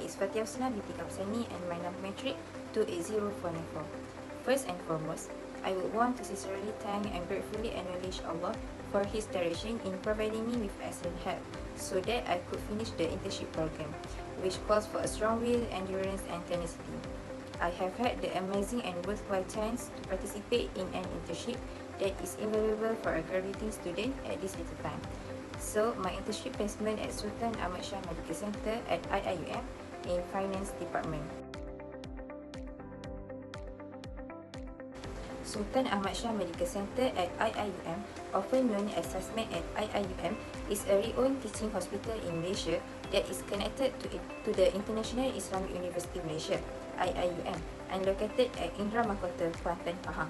is Fatia Husna binti Kamsani and my number metric 280494. First and foremost, I would want to sincerely thank and gratefully acknowledge Allah for His direction in providing me with excellent health so that I could finish the internship program, which calls for a strong will, endurance and tenacity. I have had the amazing and worthwhile chance to participate in an internship that is invaluable for a graduating student at this little time. So, my internship placement at Sultan Ahmad Shah Medical Center at IIUM in Finance Department. Sultan Ahmad Shah Medical Center at IIUM, often known as SASMED at IIUM, is a renowned teaching hospital in Malaysia that is connected to the International Islamic University Malaysia, IIUM, and located at Indra Makota, Kuantan, Pahang.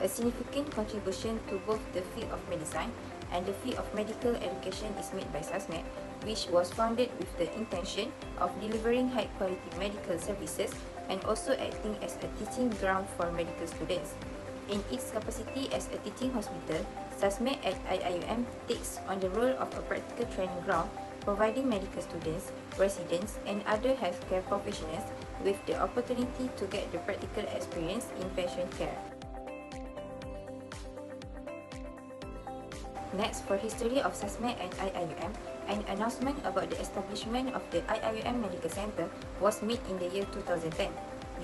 A significant contribution to both the field of medicine and the field of medical education is made by SASMED, which was founded with the intention of delivering high-quality medical services and also acting as a teaching ground for medical students. In its capacity as a teaching hospital, SASMED at IIUM takes on the role of a practical training ground, providing medical students, residents, and other healthcare professionals with the opportunity to get the practical experience in patient care. Next, for history of SASMED and IIUM, an announcement about the establishment of the IIUM Medical Center was made in the year 2010.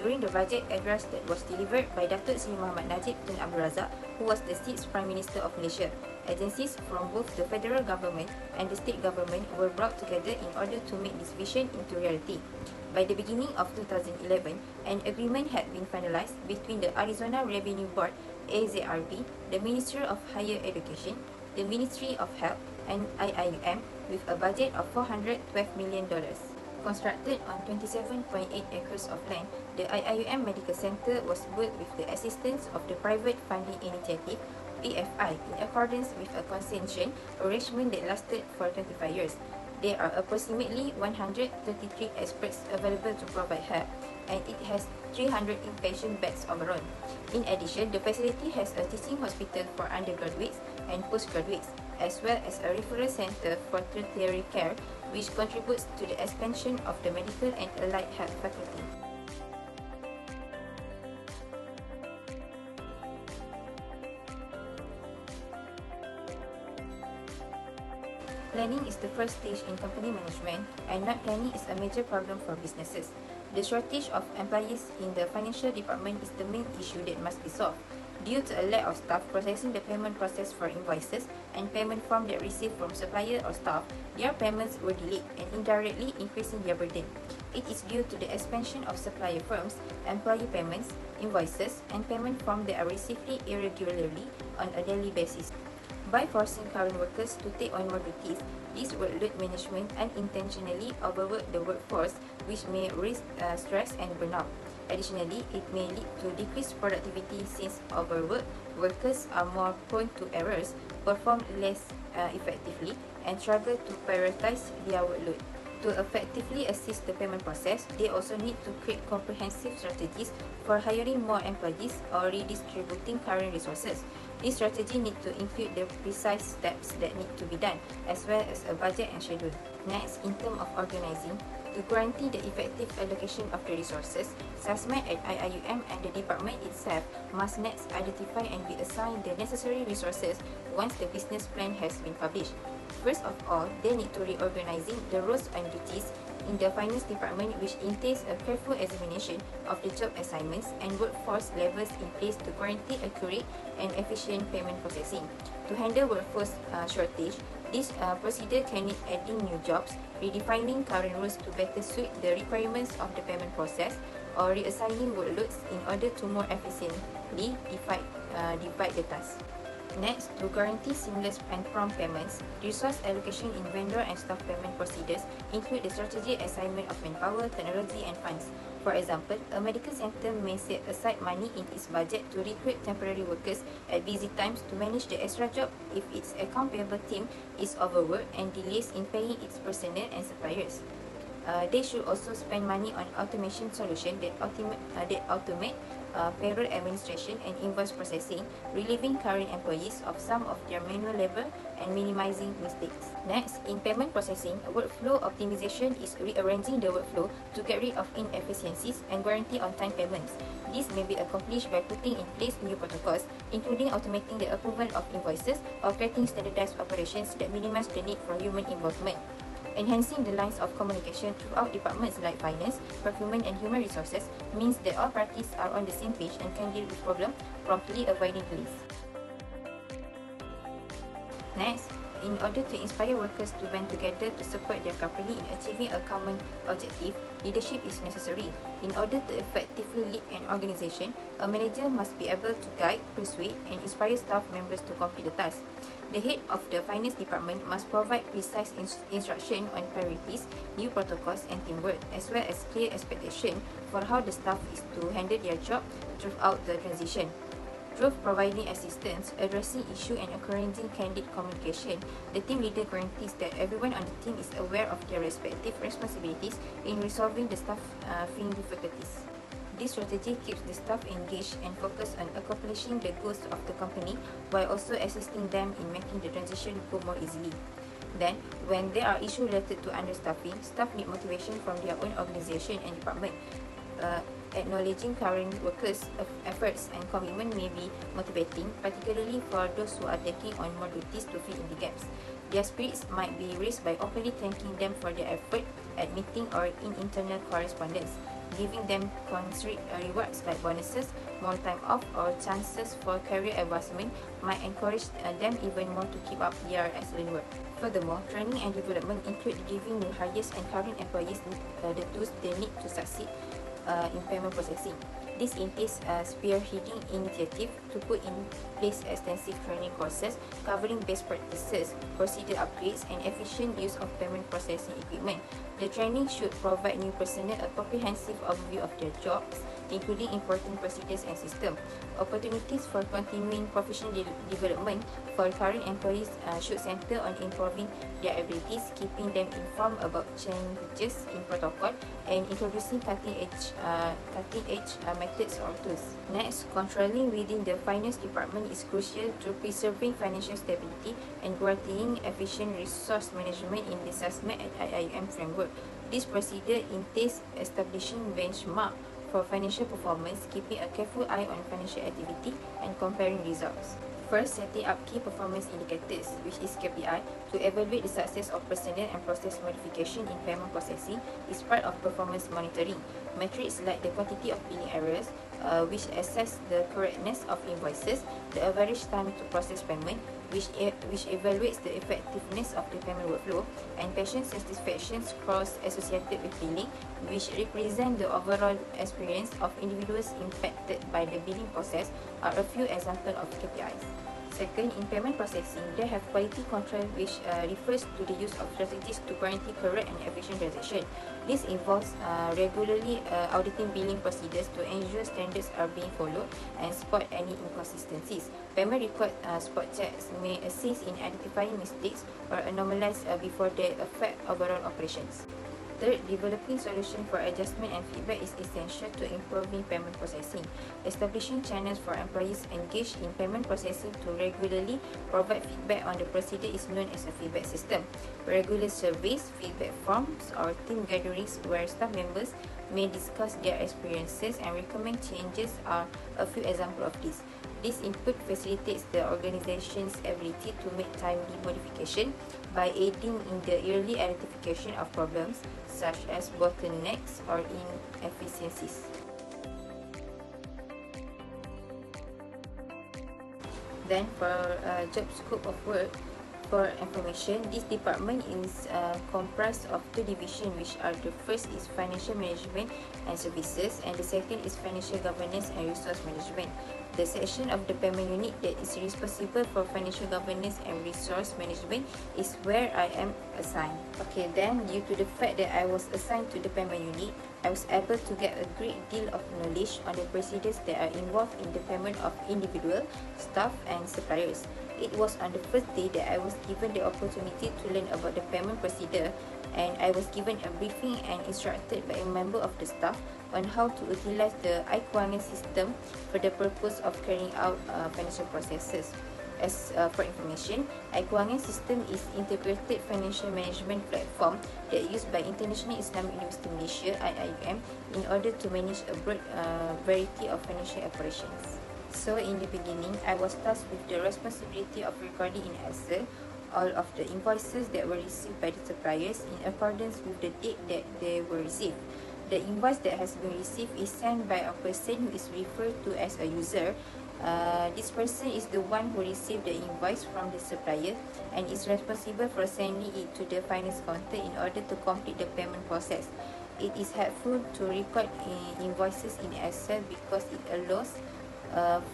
During the budget address that was delivered by Datuk Seri Muhammad Najib Tun Abdul Razak, who was the 6th Prime Minister of Malaysia, agencies from both the federal government and the state government were brought together in order to make this vision into reality. By the beginning of 2011, an agreement had been finalized between the Arizona Revenue Board, AZRB, the Ministry of Higher Education, the Ministry of Health, and IIUM with a budget of $412 million. Constructed on 27.8 acres of land, the IIUM Medical Center was built with the assistance of the Private Funding Initiative, PFI, in accordance with a concession arrangement that lasted for 25 years. There are approximately 133 experts available to provide help, and it has 300 inpatient beds overall. In addition, the facility has a teaching hospital for undergraduates and postgraduates, as well as a referral center for tertiary care, which contributes to the expansion of the medical and allied health faculty. Planning is the first stage in company management, and not planning is a major problem for businesses. The shortage of employees in the financial department is the main issue that must be solved. Due to a lack of staff processing the payment process for invoices and payment form that received from supplier or staff, their payments were delayed and indirectly increasing their burden. It is due to the expansion of supplier firms, employee payments, invoices, and payment form that are received irregularly on a daily basis. By forcing current workers to take on more duties, this workload management unintentionally overwork the workforce, which may risk stress and burnout. Additionally, it may lead to decreased productivity since overworked workers are more prone to errors, perform less effectively, and struggle to prioritize their workload. To effectively assist the payment process, they also need to create comprehensive strategies for hiring more employees or redistributing current resources. This strategy needs to include the precise steps that need to be done, as well as a budget and schedule. Next, in terms of organizing, to guarantee the effective allocation of the resources, SASMED at IIUM and the department itself must next identify and be assigned the necessary resources once the business plan has been published. First of all, they need to reorganizing the roles and duties in the finance department, which entails a careful examination of the job assignments and workforce levels in place to guarantee accurate and efficient payment processing. To handle workforce shortage, this procedure can need adding new jobs, redefining current roles to better suit the requirements of the payment process, or reassigning workloads in order to more efficiently divide the task. Next, to guarantee seamless and prompt payments, resource allocation in vendor and staff payment procedures include the strategic assignment of manpower, technology, and funds. For example, a medical center may set aside money in its budget to recruit temporary workers at busy times to manage the extra job if its account payable team is overworked and delays in paying its personnel and suppliers. They should also spend money on automation solutions that automate payroll administration, and invoice processing, relieving current employees of some of their manual labor and minimizing mistakes. Next, in payment processing, workflow optimization is rearranging the workflow to get rid of inefficiencies and guarantee on-time payments. This may be accomplished by putting in place new protocols, including automating the approval of invoices or creating standardized operations that minimize the need for human involvement. Enhancing the lines of communication throughout departments like finance, procurement, and human resources means that all parties are on the same page and can deal with problems promptly, avoiding delays. Next, in order to inspire workers to band together to support their company in achieving a common objective, leadership is necessary. In order to effectively lead an organization, a manager must be able to guide, persuade, and inspire staff members to complete the task. The head of the finance department must provide precise instruction on priorities, new protocols, and teamwork, as well as clear expectation for how the staff is to handle their job throughout the transition. Through providing assistance, addressing issue, and encouraging candid communication, the team leader guarantees that everyone on the team is aware of their respective responsibilities in resolving the staffing difficulties. This strategy keeps the staff engaged and focused on accomplishing the goals of the company while also assisting them in making the transition go more easily. Then, when there are issues related to understaffing, staff need motivation from their own organization and department. Acknowledging current workers' efforts and commitment may be motivating, particularly for those who are taking on more duties to fill in the gaps. Their spirits might be raised by openly thanking them for their effort at meeting or in internal correspondence. Giving them concrete rewards like bonuses, more time off, or chances for career advancement might encourage them even more to keep up their excellent work. Furthermore, training and development include giving the highest and current employees the tools they need to succeed in payment processing. This entails spearheading initiative to put in place extensive training courses covering best practices, procedure upgrades, and efficient use of payment processing equipment. The training should provide new personnel a comprehensive overview of their jobs, including important procedures and systems. Opportunities for continuing professional development for current employees should center on improving their abilities, keeping them informed about changes in protocol, and introducing cutting-edge methods or tools. Next, controlling within the finance department is crucial to preserving financial stability and guaranteeing efficient resource management in the SASMAT and IIM framework. This procedure entails establishing benchmark for financial performance, keeping a careful eye on financial activity, and comparing results. First, setting up key performance indicators, which is KPI, to evaluate the success of personnel and process modification in payment processing is part of performance monitoring. Metrics like the quantity of billing errors, which assess the correctness of invoices, the average time to process payment, which evaluates the effectiveness of the payment workflow, and patient satisfaction scores associated with billing, which represent the overall experience of individuals impacted by the billing process, are a few examples of KPIs. Second, in payment processing, they have quality control, which refers to the use of strategies to guarantee correct and efficient transaction. This involves regularly auditing billing procedures to ensure standards are being followed and spot any inconsistencies. Payment record spot checks may assist in identifying mistakes or anomalies before they affect overall operations. Third, developing solutions for adjustment and feedback is essential to improving payment processing. Establishing channels for employees engaged in payment processing to regularly provide feedback on the procedure is known as a feedback system. Regular surveys, feedback forms, or team gatherings where staff members may discuss their experiences and recommend changes are a few examples of this. This input facilitates the organization's ability to make timely modification by aiding in the early identification of problems such as bottlenecks or inefficiencies. Then, for job scope of work, for information, this department is comprised of two divisions, which are the first is financial management and services, and the second is financial governance and resource management. The section of the payment unit that is responsible for financial governance and resource management is where I am assigned. Okay, then due to the fact that I was assigned to the payment unit, I was able to get a great deal of knowledge on the procedures that are involved in the payment of individual, staff, and suppliers. It was on the first day that I was given the opportunity to learn about the payment procedure and I was given a briefing and instructed by a member of the staff on how to utilize the iKewangan system for the purpose of carrying out financial processes. As for information, iKewangan system is integrated financial management platform that used by International Islamic University Malaysia (IIUM) in order to manage a broad variety of financial operations. So in the beginning, I was tasked with the responsibility of recording in Excel all of the invoices that were received by the suppliers in accordance with the date that they were received. The invoice that has been received is sent by a person who is referred to as a user. This person is the one who received the invoice from the supplier and is responsible for sending it to the finance counter in order to complete the payment process. It is helpful to record invoices in Excel because it allows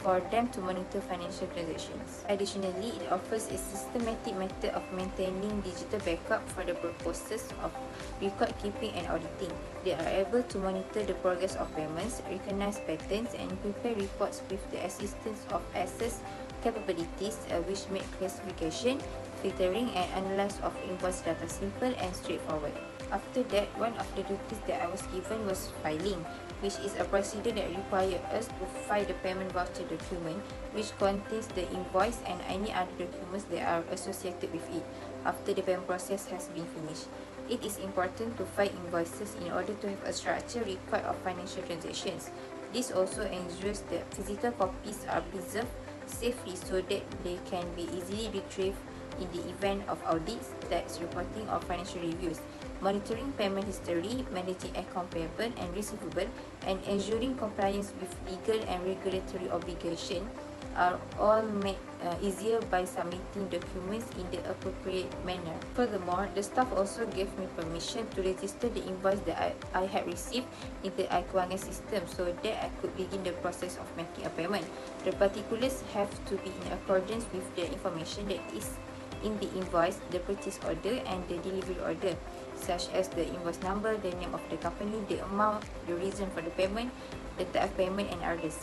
for them to monitor financial transactions. Additionally, it offers a systematic method of maintaining digital backup for the purposes of record keeping and auditing. They are able to monitor the progress of payments, recognize patterns, and prepare reports with the assistance of access capabilities which make classification, filtering, and analysis of invoice data simple and straightforward. After that, one of the duties that I was given was filing, which is a procedure that requires us to file the payment voucher document, which contains the invoice and any other documents that are associated with it after the payment process has been finished. It is important to file invoices in order to have a structured record of financial transactions. This also ensures that physical copies are preserved safely so that they can be easily retrieved in the event of audits, tax reporting, or financial reviews. Monitoring payment history, managing account payable and receivable, and ensuring compliance with legal and regulatory obligations are all made easier by submitting documents in the appropriate manner. Furthermore, the staff also gave me permission to register the invoice that I had received in the iKewangan system so that I could begin the process of making a payment. The particulars have to be in accordance with the information that is in the invoice, the purchase order, and the delivery order, such as the invoice number, the name of the company, the amount, the reason for the payment, the type of payment, and others.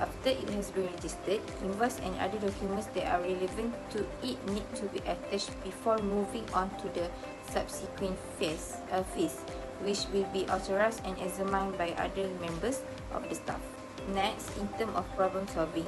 After it has been registered, invoice and other documents that are relevant to it need to be attached before moving on to the subsequent phase, which will be authorized and examined by other members of the staff. Next, in terms of problem solving,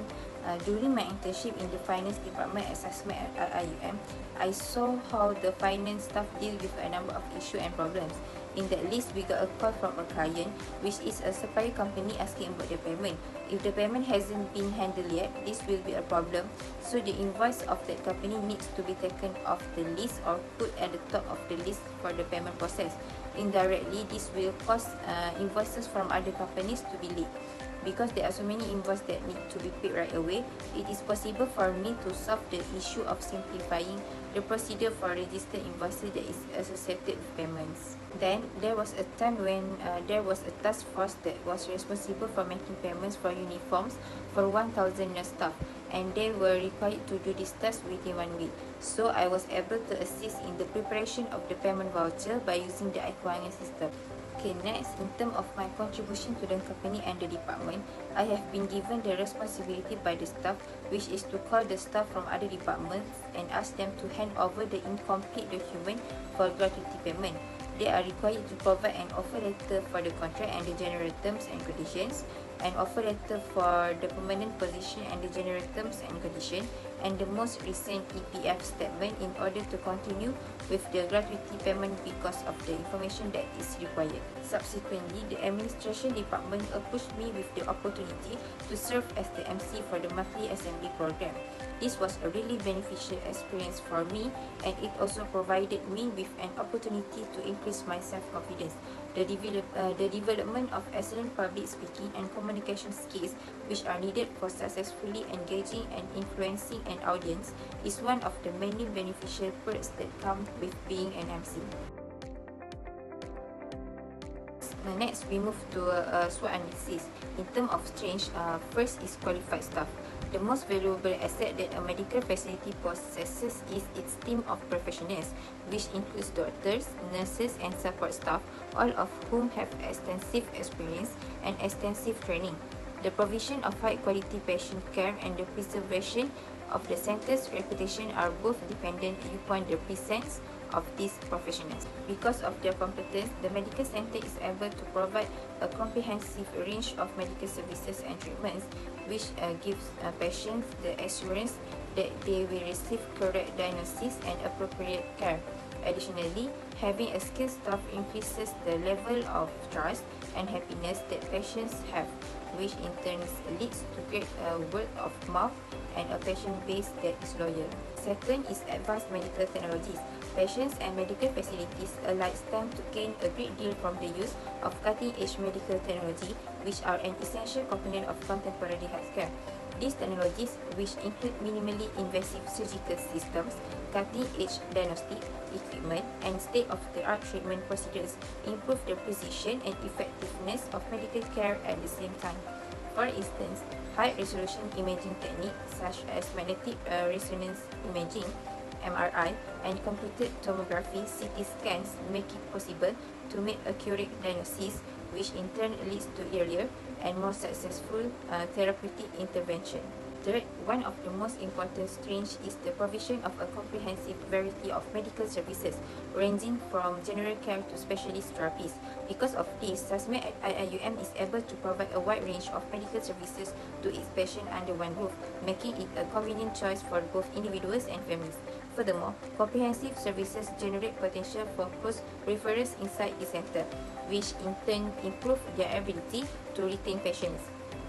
during my internship in the finance department assessment at IUM, I saw how the finance staff deal with a number of issues and problems. In that list, we got a call from a client, which is a supplier company asking about the payment. If the payment hasn't been handled yet, this will be a problem. So the invoice of that company needs to be taken off the list or put at the top of the list for the payment process. Indirectly, this will cause invoices from other companies to be late. Because there are so many invoices that need to be paid right away, it is possible for me to solve the issue of simplifying the procedure for registered invoices that is associated with payments. Then, there was a time when there was a task force that was responsible for making payments for uniforms for 1,000 staff, and they were required to do this task within 1 week. So, I was able to assist in the preparation of the payment voucher by using the iKewangan system. Okay, next, in terms of my contribution to the company and the department, I have been given the responsibility by the staff, which is to call the staff from other departments and ask them to hand over the incomplete document for gratuity payment. They are required to provide an offer letter for the contract and the general terms and conditions, an offer letter for the permanent position and the general terms and conditions, and the most recent EPF statement in order to continue with the gratuity payment because of the information that is required. Subsequently, the administration department approached me with the opportunity to serve as the MC for the monthly assembly program. This was a really beneficial experience for me, and it also provided me with an opportunity to increase my self-confidence. The development of excellent public speaking and communication skills, which are needed for successfully engaging and influencing an audience, is one of the many beneficial perks that come with being an MC. Next, we move to SWOT analysis. In terms of strengths, first is qualified staff. The most valuable asset that a medical facility possesses is its team of professionals, which includes doctors, nurses, and support staff, all of whom have extensive experience and extensive training. The provision of high-quality patient care and the preservation of the centre's reputation are both dependent upon the presence of these professionals. Because of their competence, the medical center is able to provide a comprehensive range of medical services and treatments, which gives patients the assurance that they will receive correct diagnosis and appropriate care. Additionally, having a skilled staff increases the level of trust and happiness that patients have, which in turn leads to great word of mouth and a patient base that is loyal. Second is advanced medical technologies. Patients and medical facilities alike stand to gain a great deal from the use of cutting-edge medical technology, which are an essential component of contemporary healthcare. These technologies, which include minimally invasive surgical systems, cutting-edge diagnostic equipment, and state-of-the-art treatment procedures, improve the precision and effectiveness of medical care at the same time. For instance, high-resolution imaging techniques such as magnetic resonance imaging (MRI) and computed tomography (CT) scans make it possible to make accurate diagnosis, which in turn leads to earlier and more successful therapeutic intervention. Third, one of the most important strengths is the provision of a comprehensive variety of medical services, ranging from general care to specialist therapies. Because of this, SASMED at IIUM is able to provide a wide range of medical services to its patients under one roof, making it a convenient choice for both individuals and families. Furthermore, comprehensive services generate potential for close referrals inside the center, which in turn improve their ability to retain patients.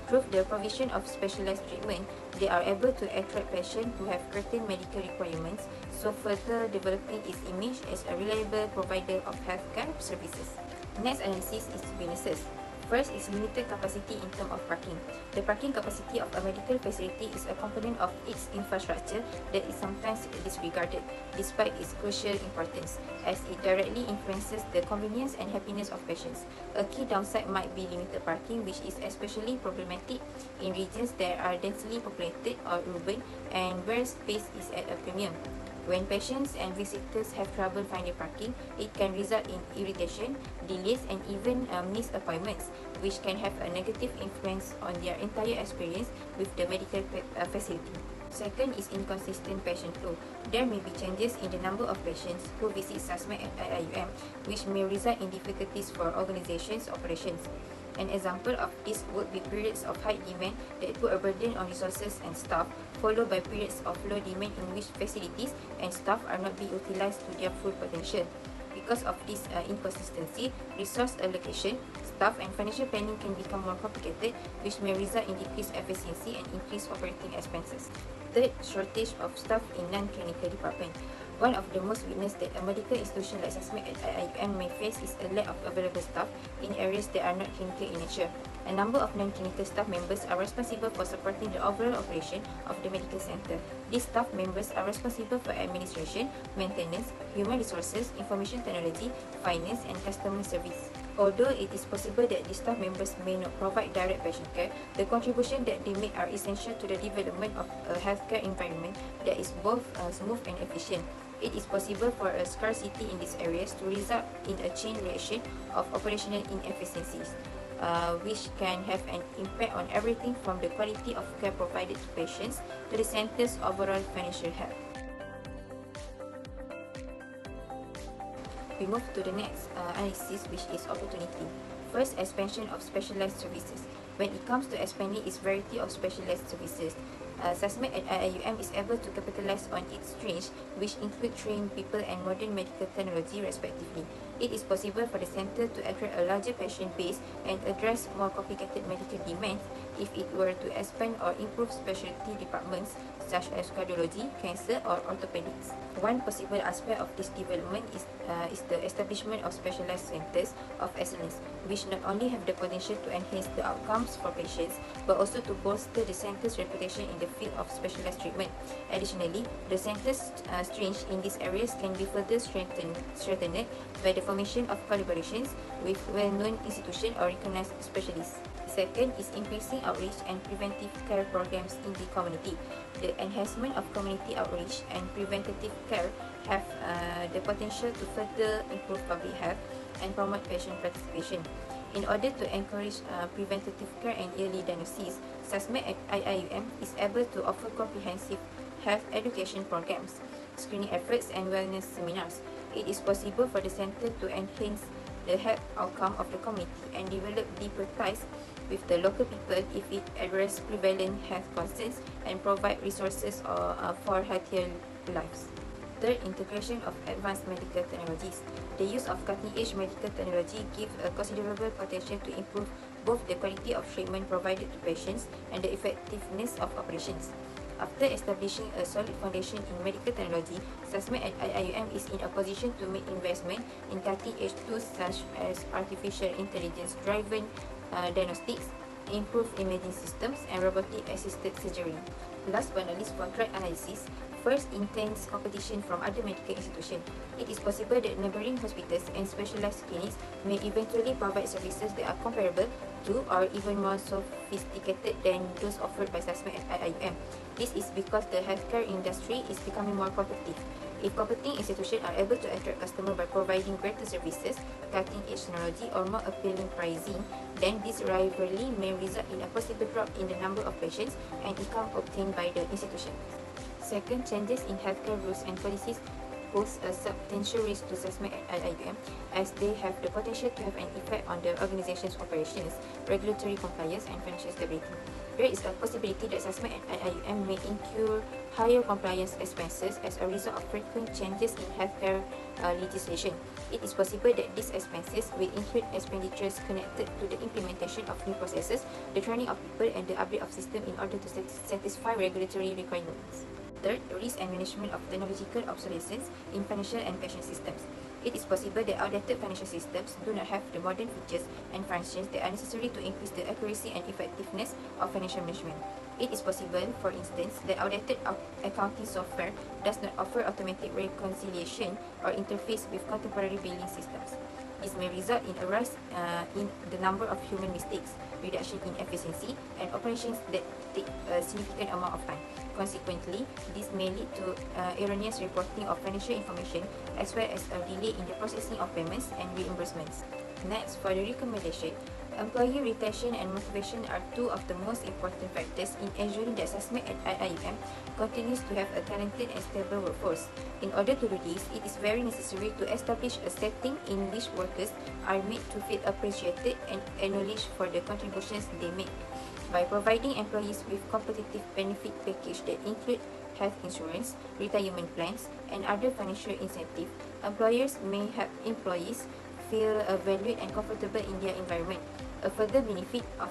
Through the provision of specialized treatment, they are able to attract patients who have certain medical requirements, so further developing its image as a reliable provider of healthcare services. Next analysis is weaknesses. First is limited capacity in terms of parking. The parking capacity of a medical facility is a component of its infrastructure that is sometimes disregarded, despite its crucial importance, as it directly influences the convenience and happiness of patients. A key downside might be limited parking, which is especially problematic in regions that are densely populated or urban and where space is at a premium. When patients and visitors have trouble finding parking, it can result in irritation, delays, and even missed appointments, which can have a negative influence on their entire experience with the medical facility. Second is inconsistent patient flow. There may be changes in the number of patients who visit SASMED at IIUM, which may result in difficulties for organizations' operations. An example of this would be periods of high demand that put a burden on resources and staff, followed by periods of low demand in which facilities and staff are not being utilized to their full potential. Because of this inconsistency, resource allocation, staff and financial planning can become more complicated, which may result in decreased efficiency and increased operating expenses. Third, shortage of staff in non-clinical department. One of the most weaknesses that a medical institution like SASMED at IIUM may face is a lack of available staff in areas that are not clinical in nature. A number of non-clinical staff members are responsible for supporting the overall operation of the medical center. These staff members are responsible for administration, maintenance, human resources, information technology, finance, and customer service. Although it is possible that these staff members may not provide direct patient care, the contribution that they make are essential to the development of a healthcare environment that is both smooth and efficient. It is possible for a scarcity in these areas to result in a chain reaction of operational inefficiencies, which can have an impact on everything from the quality of care provided to patients to the center's overall financial health. We move to the next analysis, which is opportunity. First, expansion of specialized services. When it comes to expanding its variety of specialized services, SASMED at IIUM is able to capitalize on its strengths, which include trained people and modern medical technology respectively. It is possible for the center to attract a larger patient base and address more complicated medical demands if it were to expand or improve specialty departments such as cardiology, cancer, or orthopedics. One possible aspect of this development is the establishment of specialized centers of excellence, which not only have the potential to enhance the outcomes for patients, but also to bolster the center's reputation in the field of specialized treatment. Additionally, the center's strengths in these areas can be further strengthened by the formation of collaborations with well-known institutions or recognized specialists. Second is increasing outreach and preventive care programs in the community. The enhancement of community outreach and preventative care have the potential to further improve public health and promote patient participation. In order to encourage preventative care and early diagnosis, SASMED at IIUM is able to offer comprehensive health education programs, screening efforts, and wellness seminars. It is possible for the centre to enhance the health outcome of the community and develop deeper ties with the local people if it addresses prevalent health concerns and provide resources for healthier lives. Third, integration of advanced medical technologies. The use of cutting-edge medical technology gives a considerable potential to improve both the quality of treatment provided to patients and the effectiveness of operations. After establishing a solid foundation in medical technology, SASMED at IIUM is in a position to make investment in cutting-edge tools such as artificial intelligence-driven diagnostics, improved imaging systems, and robotic-assisted surgery. Last but not least, for drug analysis, first, intense competition from other medical institutions. It is possible that neighboring hospitals and specialized clinics may eventually provide services that are comparable to or even more sophisticated than those offered by SASMED at IIUM. This is because the healthcare industry is becoming more competitive. If competing institutions are able to attract customers by providing greater services, cutting-edge technology, or more appealing pricing, then this rivalry may result in a possible drop in the number of patients and income obtained by the institution. Second, changes in healthcare rules and policies pose a substantial risk to SASMED at IIUM as they have the potential to have an effect on the organization's operations, regulatory compliance, and financial stability. There is a possibility that SASMED at IIUM may incur higher compliance expenses as a result of frequent changes in healthcare legislation. It is possible that these expenses will include expenditures connected to the implementation of new processes, the training of people, and the update of systems in order to satisfy regulatory requirements. Third, risk and management of technological obsolescence in financial and pension systems. It is possible that outdated financial systems do not have the modern features and functions that are necessary to increase the accuracy and effectiveness of financial management. It is possible, for instance, that outdated accounting software does not offer automatic reconciliation or interface with contemporary billing systems. This may result in a rise in the number of human mistakes, reduction in efficiency, and operations that take a significant amount of time. Consequently, this may lead to erroneous reporting of financial information as well as a delay in the processing of payments and reimbursements. Next, for the recommendation, employee retention and motivation are two of the most important factors in ensuring that SASMED at IIUM continues to have a talented and stable workforce. In order to do this, it is very necessary to establish a setting in which workers are made to feel appreciated and acknowledged for the contributions they make. By providing employees with competitive benefit package that include health insurance, retirement plans, and other financial incentives, employers may help employees feel valued and comfortable in their environment. A further benefit of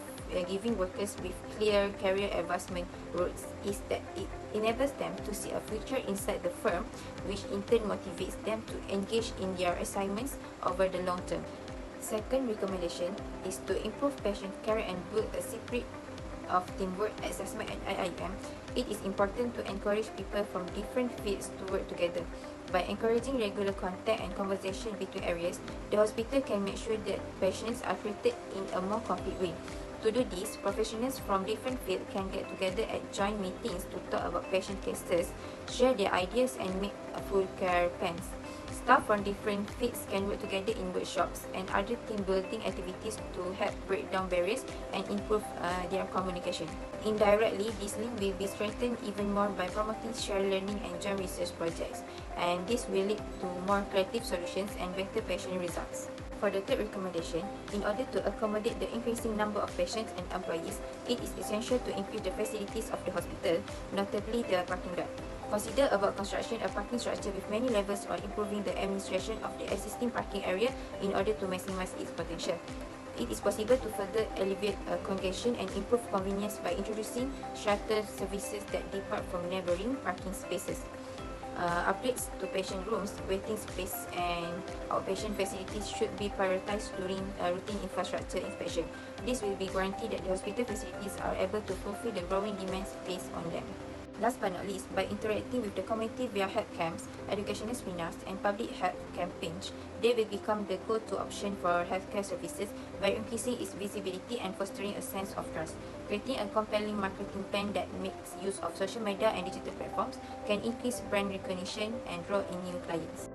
giving workers with clear career advancement routes is that it enables them to see a future inside the firm, which in turn motivates them to engage in their assignments over the long term. Second recommendation is to improve patient care and build a spirit of teamwork at SASMED at IIUM. It is important to encourage people from different fields to work together. By encouraging regular contact and conversation between areas, the hospital can make sure that patients are treated in a more complete way. To do this, professionals from different fields can get together at joint meetings to talk about patient cases, share their ideas, and make full care plans. Staff from different fields can work together in workshops and other team-building activities to help break down barriers and improve their communication. Indirectly, this link will be strengthened even more by promoting shared learning and joint research projects, and this will lead to more creative solutions and better patient results. For the third recommendation, in order to accommodate the increasing number of patients and employees, it is essential to increase the facilities of the hospital, notably the parking lot. Consider about construction a parking structure with many levels or improving the administration of the existing parking area in order to maximize its potential. It is possible to further alleviate congestion and improve convenience by introducing shuttle services that depart from neighboring parking spaces. Upgrades to patient rooms, waiting space, and outpatient facilities should be prioritized during routine infrastructure inspection. This will be guaranteed that the hospital facilities are able to fulfill the growing demands placed on them. Last but not least, by interacting with the community via health camps, educational seminars, and public health campaigns, they will become the go-to option for healthcare services by increasing its visibility and fostering a sense of trust. Creating a compelling marketing plan that makes use of social media and digital platforms can increase brand recognition and draw in new clients.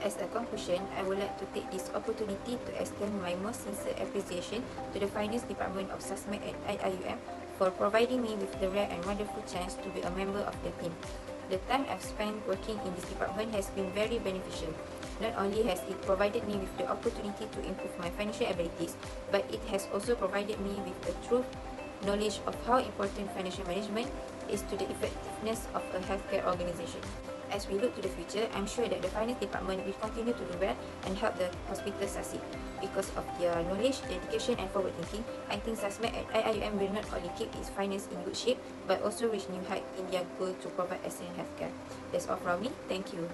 As a conclusion, I would like to take this opportunity to extend my most sincere appreciation to the Finance Department of SASMED at IIUM for providing me with the rare and wonderful chance to be a member of the team. The time I've spent working in this department has been very beneficial. Not only has it provided me with the opportunity to improve my financial abilities, but it has also provided me with a true knowledge of how important financial management is to the effectiveness of a healthcare organization. As we look to the future, I'm sure that the finance department will continue to do well and help the hospital succeed. Because of their knowledge, dedication and forward thinking, I think SASMED at IIUM will not only keep its finance in good shape, but also reach new heights in their goal to provide excellent healthcare. That's all from me. Thank you.